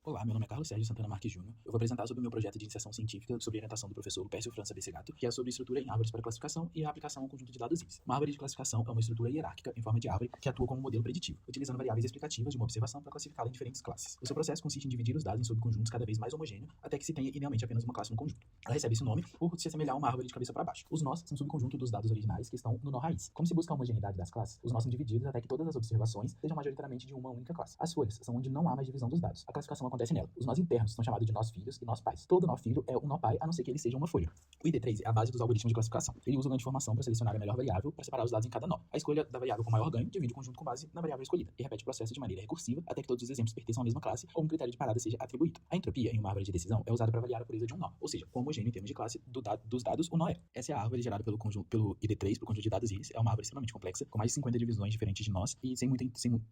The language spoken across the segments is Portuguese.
Olá, meu nome é Carlos Sérgio Santana Marques Júnior. Eu vou apresentar sobre o meu projeto de iniciação científica sob orientação do professor Lupércio França Bessegato, que é sobre estrutura em árvores para classificação e a aplicação a um conjunto de dados IS. Uma árvore de classificação é uma estrutura hierárquica em forma de árvore que atua como modelo preditivo, utilizando variáveis explicativas de uma observação para classificá-la em diferentes classes. O seu processo consiste em dividir os dados em subconjuntos cada vez mais homogêneos até que se tenha idealmente apenas uma classe no conjunto. Ela recebe esse nome por se assemelhar a uma árvore de cabeça para baixo. Os nós são subconjunto dos dados originais que estão no nó raiz. Como se busca a homogeneidade das classes, os nós são divididos até que todas as observações sejam majoritariamente de uma única classe. As folhas são onde não há mais divisão dos dados. A classificação acontece nela. Os nós internos são chamados de nós filhos e nós pais. Todo nó filho é um nó pai, a não ser que ele seja uma folha. O ID3 é a base dos algoritmos de classificação. Ele usa o ganho de informação para selecionar a melhor variável para separar os dados em cada nó. A escolha da variável com maior ganho divide o conjunto com base na variável escolhida e repete o processo de maneira recursiva até que todos os exemplos pertençam à mesma classe ou um critério de parada seja atribuído. A entropia em uma árvore de decisão é usada para avaliar a pureza de um nó, ou seja, quão homogêneo em termos de classe dos dados o nó é. Essa é a árvore gerada pelo ID3, pelo conjunto de dados IS. É uma árvore extremamente complexa, com mais de 50 divisões diferentes de nós e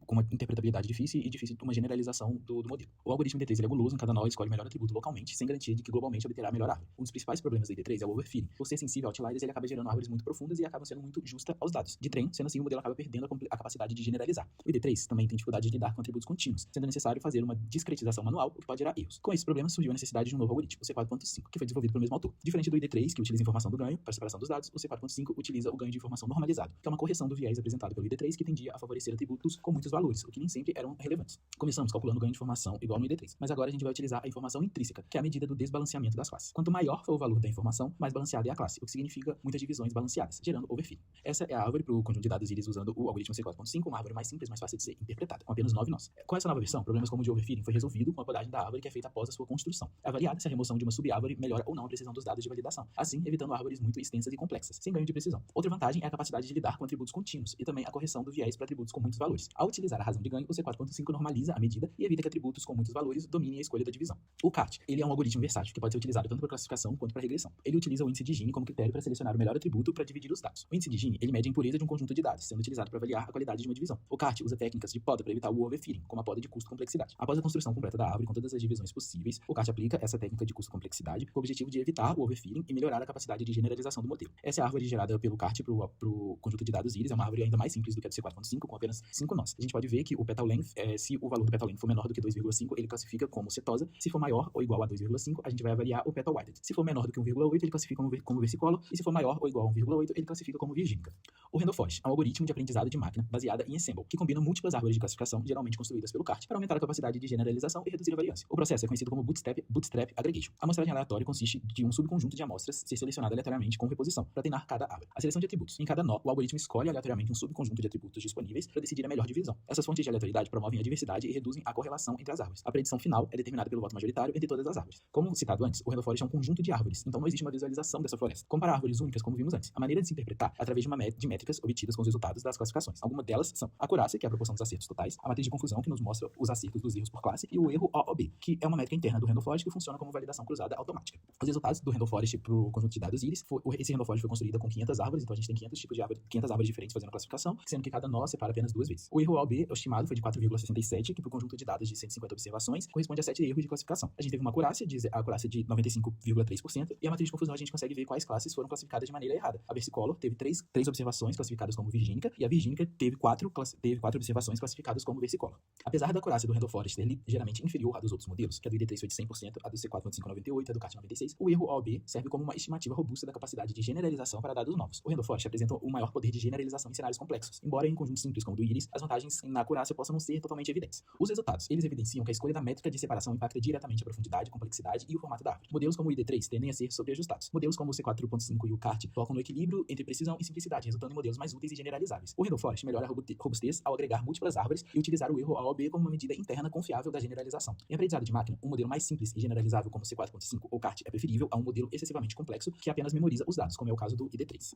com uma interpretabilidade difícil e difícil de uma generalização do modelo. O algoritmo ID3 é guloso, em cada nó ele escolhe o melhor atributo localmente, sem garantia de que globalmente obterá a melhor árvore. Um dos principais problemas do ID3 é o overfitting. Por ser sensível a outliers, ele acaba gerando árvores muito profundas e acaba sendo muito justa aos dados. De treino, sendo assim, o modelo acaba perdendo a capacidade de generalizar. O ID3 também tem dificuldade de lidar com atributos contínuos, sendo necessário fazer uma discretização manual, o que pode gerar erros. Com esse problema, surgiu a necessidade de um novo algoritmo, o C4.5, que foi desenvolvido pelo mesmo autor. Diferente do ID3, que utiliza informação do ganho para separação dos dados, o C4.5 utiliza o ganho de informação normalizado, que é uma correção do viés apresentado pelo ID3 que tendia a favorecer atributos com muitos valores, o que nem sempre eram relevantes. Começamos calculando o ganho de informação igual no ID3, mas agora a gente vai utilizar a informação intrínseca, que é a medida do desbalanceamento das classes. Quanto maior for o valor da informação, mais balanceada é a classe, o que significa muitas divisões balanceadas, gerando overfitting. Essa é a árvore para o conjunto de dados IS usando o algoritmo C4.5, uma árvore mais simples, mais fácil de ser interpretada, com apenas 9 nós. Com essa nova versão, problemas como o de overfitting foi resolvido com a podagem da árvore que é feita após a sua construção. É avaliada se a remoção de uma subárvore melhora ou não a precisão dos dados de validação, assim evitando árvores muito extensas e complexas, sem ganho de precisão. Outra vantagem é a capacidade de lidar com atributos contínuos e também a correção do viés para atributos com muitos valores. Ao utilizar a razão de ganho, o C4.5 normaliza a medida e evita que atributos com muitos valores dominem a escolha da divisão. O CART, ele é um algoritmo versátil que pode ser utilizado tanto para classificação quanto para regressão. Ele utiliza o índice de Gini como critério para selecionar o melhor atributo para dividir os dados. O índice de Gini, ele mede a impureza de um conjunto de dados, sendo utilizado para avaliar a qualidade de uma divisão. O CART usa técnicas de poda para evitar o overfitting, como a poda de custo-complexidade. Após a construção completa da árvore com todas as divisões possíveis, o CART aplica essa técnica de custo-complexidade com o objetivo de evitar o overfitting e melhorar a capacidade de generalização do modelo. Essa é a árvore gerada pelo CART para o conjunto de dados IRIS, é uma árvore ainda mais simples do que a do C4.5, com apenas 5 nós. A gente pode ver que o petal length, se o valor do petal length for menor do que 2,5, ele classifica como setosa. Se for maior ou igual a 2,5, a gente vai avaliar o petal width. Se for menor do que 1,8, ele classifica como versicolor, e se for maior ou igual a 1,8, ele classifica como virgínica. O Randall Forest é um algoritmo de aprendizado de máquina baseada em Ensemble, que combina múltiplas árvores de classificação, geralmente construídas pelo CART, para aumentar a capacidade de generalização e reduzir a variância. O processo é conhecido como Bootstrap Aggregation. A amostragem aleatória consiste de um subconjunto de amostras ser selecionada aleatoriamente com reposição, para treinar cada árvore. A seleção de atributos. Em cada nó, o algoritmo escolhe aleatoriamente um subconjunto de atributos disponíveis para decidir a melhor divisão. Essas fontes de aleatoriedade promovem a diversidade e reduzem a correlação entre as árvores. A predição final é determinada pelo voto majoritário entre todas as árvores. Como citado antes, o Randall Forest é um conjunto de árvores, então não existe uma visualização dessa floresta. Comparar árvores únicas, como vimos antes. A maneira de se interpretar é através de métricas obtidas com os resultados das classificações. Algumas delas são a acurácia, que é a proporção dos acertos totais, a matriz de confusão, que nos mostra os acertos dos erros por classe, e o erro OOB, que é uma métrica interna do Randall Forest que funciona como validação cruzada automática. Os resultados do Randall Forest para o conjunto de dados IRIS, esse Randall Forest foi construído com 500 árvores, então a gente tem 500 tipos de árvores, 500 árvores diferentes fazendo a classificação, sendo que cada nó separa apenas 2 vezes. O erro OOB estimado foi de 4,67, que para o conjunto de dados de 150 observações corresponde a 7 erros de classificação. A gente teve uma acurácia de 95,3%, e a matriz de confusão a gente consegue ver quais classes foram classificadas de maneira errada. A versicolor teve 3 observações classificadas como virgínica, e a virgínica teve 4 observações classificadas como versicolor. Apesar da acurácia do Randall Forest ser ligeiramente inferior à dos outros modelos, que a do ID3 foi de 100%, a do C4.5 98%, a do CART 96%, o erro OOB serve como uma estimativa robusta da capacidade de generalização para dados novos. O Randall Forest apresenta o maior poder de generalização em cenários complexos, embora em conjuntos simples como o do IRIS, as vantagens na acurácia possam não ser totalmente evidentes. Os resultados, eles evidenciam que a escolha da métrica de separação impacta diretamente a profundidade, complexidade e o formato da árvore. Modelos como o ID3 tendem a ser sobreajustados. Modelos como o C4.5 e o CART focam no equilíbrio entre precisão e simplicidade, resultando em modelos mais úteis e generalizáveis. O Randall Forest melhora a robustez ao agregar múltiplas árvores e utilizar o erro AOB como uma medida interna confiável da generalização. Em aprendizado de máquina, um modelo mais simples e generalizável como o C4.5 ou CART é preferível a um modelo excessivamente complexo que apenas memoriza os dados, como é o caso do ID3.